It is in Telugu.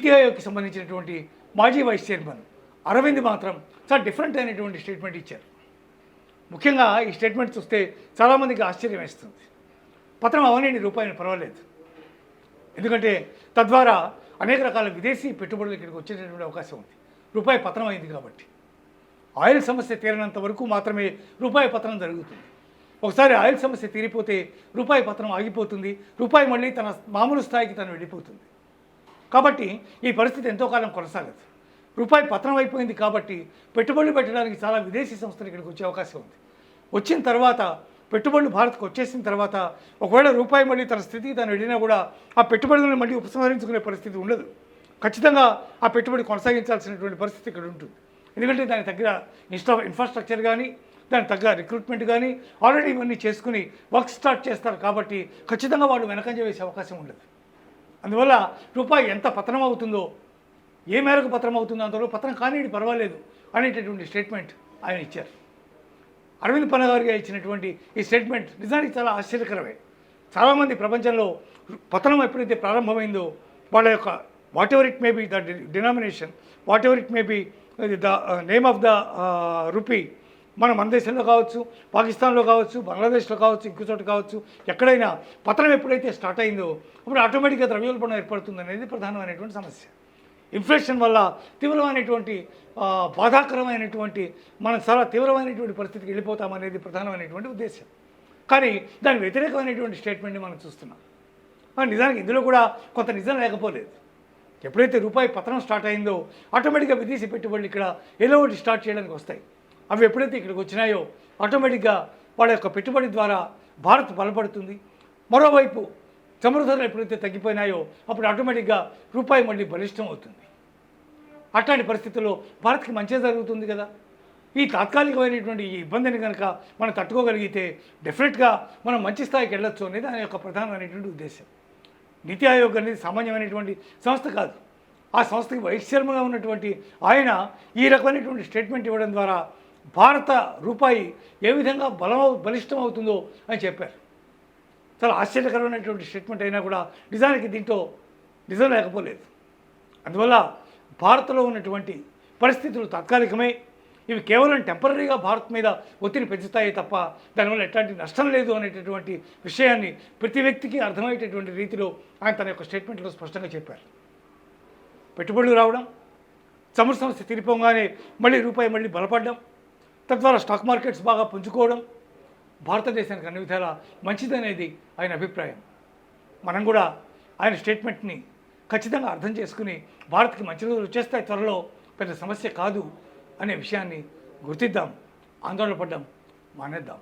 నీతి ఆయోగ్కి సంబంధించినటువంటి మాజీ వైస్ చైర్మన్ అరవింద్ మాత్రం చాలా డిఫరెంట్ అయినటువంటి స్టేట్మెంట్ ఇచ్చారు. ముఖ్యంగా ఈ స్టేట్మెంట్ చూస్తే చాలామందికి ఆశ్చర్యం వేస్తుంది. పతనం అవనండి రూపాయలు పర్వాలేదు, ఎందుకంటే తద్వారా అనేక రకాల విదేశీ పెట్టుబడులు ఇక్కడికి వచ్చేటటువంటి అవకాశం ఉంది. రూపాయి పతనం అయింది కాబట్టి ఆయిల్ సమస్య తీరినంత వరకు మాత్రమే రూపాయి పతనం జరుగుతుంది. ఒకసారి ఆయిల్ సమస్య తీరిపోతే రూపాయి పతనం ఆగిపోతుంది, రూపాయి మళ్ళీ తన మామూలు స్థాయికి తను వెళ్ళిపోతుంది. కాబట్టి ఈ పరిస్థితి ఎంతో కాలం కొనసాగదు. రూపాయి పతనం అయిపోయింది కాబట్టి పెట్టుబడులు పెట్టడానికి చాలా విదేశీ సంస్థలు ఇక్కడికి వచ్చే అవకాశం ఉంది. వచ్చిన తర్వాత పెట్టుబడులు భారత్కు వచ్చేసిన తర్వాత ఒకవేళ రూపాయి మళ్ళీ తన స్థితికి తను వెళ్ళినా కూడా ఆ పెట్టుబడులను మళ్ళీ ఉపసంహరించుకునే పరిస్థితి ఉండదు. ఖచ్చితంగా ఆ పెట్టుబడి కొనసాగించాల్సినటువంటి పరిస్థితి ఇక్కడ ఉంటుంది. ఎందుకంటే దానికి తగ్గ ఇన్ఫ్రాస్ట్రక్చర్ కానీ దానికి తగ్గ రిక్రూట్మెంట్ కానీ ఆల్రెడీ ఇవన్నీ చేసుకుని వర్క్ స్టార్ట్ చేస్తారు. కాబట్టి ఖచ్చితంగా వాళ్ళు వెనకంజ వేసే అవకాశం ఉండదు. అందువల్ల రూపాయి ఎంత పతనం అవుతుందో, ఏ మేరకు పతనం అవుతుందో అంతలో పతనం కానిది పర్వాలేదు అనేటటువంటి స్టేట్మెంట్ ఆయన ఇచ్చారు. అరవింద్ పన్న గారికి ఇచ్చినటువంటి ఈ స్టేట్మెంట్ నిజానికి చాలా ఆశ్చర్యకరమే. చాలామంది ప్రపంచంలో పతనం ఎప్పుడైతే ప్రారంభమైందో వాళ్ళ యొక్క what ever it may be the denomination, what ever it may be the name of the rupee, మన దేశంలో కావచ్చు, పాకిస్తాన్లో కావచ్చు, బంగ్లాదేశ్లో కావచ్చు, ఇంకో చోట కావచ్చు, ఎక్కడైనా పతనం ఎప్పుడైతే స్టార్ట్ అయిందో అప్పుడు ఆటోమేటిక్గా ద్రవ్యోల్బణం ఏర్పడుతుంది అనేది ప్రధానమైనటువంటి సమస్య. ఇన్ఫ్లేషన్ వల్ల తీవ్రమైనటువంటి బాధాకరమైనటువంటి మనం చాలా తీవ్రమైనటువంటి పరిస్థితికి వెళ్ళిపోతామనేది ప్రధానమైనటువంటి ఉద్దేశం. కానీ దాని వ్యతిరేకమైనటువంటి స్టేట్మెంట్ని మనం చూస్తున్నాం. నిజానికి ఇందులో కూడా కొంత నిజం లేకపోలేదు. ఎప్పుడైతే రూపాయి పతనం స్టార్ట్ అయిందో ఆటోమేటిక్గా విదేశీ పెట్టుబడులు ఇక్కడ ఏదో ఒకటి స్టార్ట్ చేయడానికి వస్తాయి. అవి ఎప్పుడైతే ఇక్కడికి వచ్చినాయో ఆటోమేటిక్గా వాళ్ళ యొక్క పెట్టుబడి ద్వారా భారత్ బలపడుతుంది. మరోవైపు చమురు ధరలు ఎప్పుడైతే తగ్గిపోయినాయో అప్పుడు ఆటోమేటిక్గా రూపాయి మళ్ళీ బలిష్టం అవుతుంది. అట్లాంటి పరిస్థితుల్లో భారత్కి మంచి జరుగుతుంది కదా. ఈ తాత్కాలికమైనటువంటి ఈ ఇబ్బందిని కనుక మనం తట్టుకోగలిగితే డెఫినెట్గా మనం మంచి స్థాయికి వెళ్ళొచ్చు అనేది దాని యొక్క ప్రధానమైనటువంటి ఉద్దేశం. నీతి ఆయోగ్ అనేది సామాన్యమైనటువంటి సంస్థ కాదు. ఆ సంస్థకి వైస్ చైర్మన్గా ఉన్నటువంటి ఆయన ఈ రకమైనటువంటి స్టేట్మెంట్ ఇవ్వడం ద్వారా భారత రూపాయి ఏ విధంగా బలిష్టం అవుతుందో అని చెప్పారు. చాలా ఆశ్చర్యకరమైనటువంటి స్టేట్మెంట్ అయినా కూడా నిజానికి దీంట్లో నిజం లేకపోలేదు. అందువల్ల భారత్లో ఉన్నటువంటి పరిస్థితులు తాత్కాలికమే, ఇవి కేవలం టెంపరీగా భారత్ మీద ఒత్తిడి పెంచుతాయి తప్ప దానివల్ల ఎట్లాంటి నష్టం లేదు అనేటటువంటి విషయాన్ని ప్రతి వ్యక్తికి అర్థమయ్యేటటువంటి రీతిలో ఆయన తన యొక్క స్టేట్మెంట్లో స్పష్టంగా చెప్పారు. పెట్టుబడులు రావడం, చమురు సమస్య తీరిపోగానే మళ్ళీ రూపాయి మళ్ళీ బలపడడం, తద్వారా స్టాక్ మార్కెట్స్ బాగా పుంజుకోవడం భారతదేశానికి అన్ని విధాలా మంచిదనేది ఆయన అభిప్రాయం. మనం కూడా ఆయన స్టేట్మెంట్ని ఖచ్చితంగా అర్థం చేసుకుని భారత్కి మంచి రోజులు వచ్చేస్తాయి త్వరలో, పెద్ద సమస్య కాదు అనే విషయాన్ని గుర్తిద్దాం. ఆందోళన పడ్డాం మానేద్దాం.